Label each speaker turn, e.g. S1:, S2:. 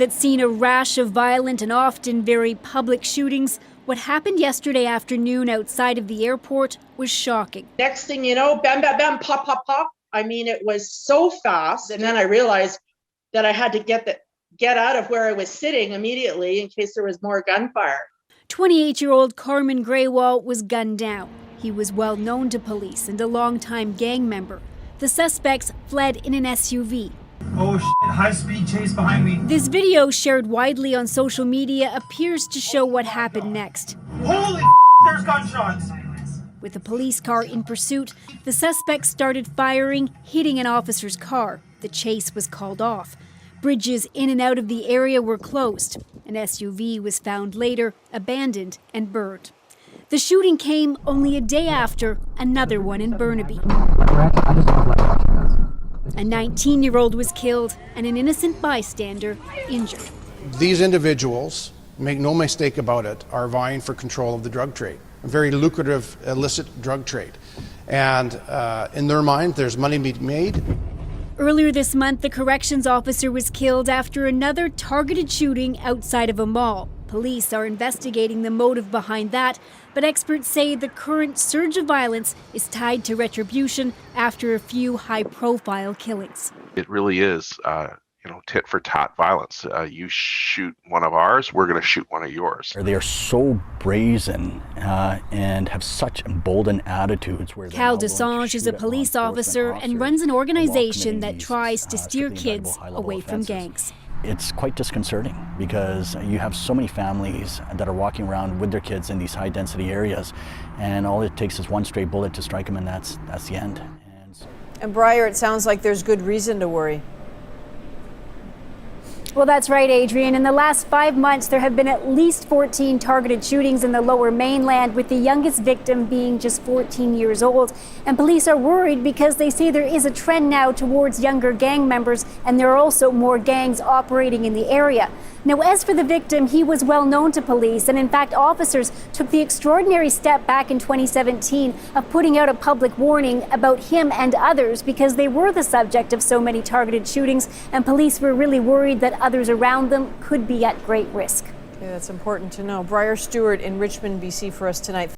S1: That's seen a rash of violent and often very public shootings. What happened yesterday afternoon outside of the airport was shocking.
S2: Next thing you know, bam, bam, bam, pop, pop, pop. I mean, it was so fast. And then I realized that I had to get out of where I was sitting immediately in case there was more gunfire.
S1: 28-year-old Karman Grewal was gunned down. He was well known to police and a longtime gang member. The suspects fled in an SUV.
S3: Oh shit, high-speed chase behind me.
S1: This video, shared widely on social media, appears to show what happened next.
S3: Holy there's gunshots.
S1: With a police car in pursuit, the suspects started firing, hitting an officer's car. The chase was called off. Bridges in and out of the area were closed. An SUV was found later, abandoned and burned. The shooting came only a day after another one in Burnaby. A 19-year-old was killed and an innocent bystander injured.
S4: These individuals, make no mistake about it, are vying for control of the drug trade, a very lucrative illicit drug trade. And in their mind, there's money to be made.
S1: Earlier this month, the corrections officer was killed after another targeted shooting outside of a mall. Police are investigating the motive behind that, but experts say the current surge of violence is tied to retribution after a few high-profile killings.
S5: It really is, tit for tat violence. You shoot one of ours, we're going to shoot one of yours.
S6: They are so brazen and have such emboldened attitudes.
S1: Cal Desange is a police officer and runs an organization that tries to steer kids away from gangs.
S6: It's quite disconcerting because you have so many families that are walking around with their kids in these high-density areas, and all it takes is one stray bullet to strike them, and that's the end.
S7: And Briar, it sounds like there's good reason to worry.
S1: Well, that's right, Adrian. In the last 5 months, there have been at least 14 targeted shootings in the Lower Mainland, with the youngest victim being just 14 years old. And police are worried because they say there is a trend now towards younger gang members, and there are also more gangs operating in the area. Now, as for the victim, he was well known to police, and in fact, officers took the extraordinary step back in 2017 of putting out a public warning about him and others because they were the subject of so many targeted shootings, and police were really worried that others around them could be at great risk.
S7: Yeah, that's important to know. Briar Stewart in Richmond, BC for us tonight.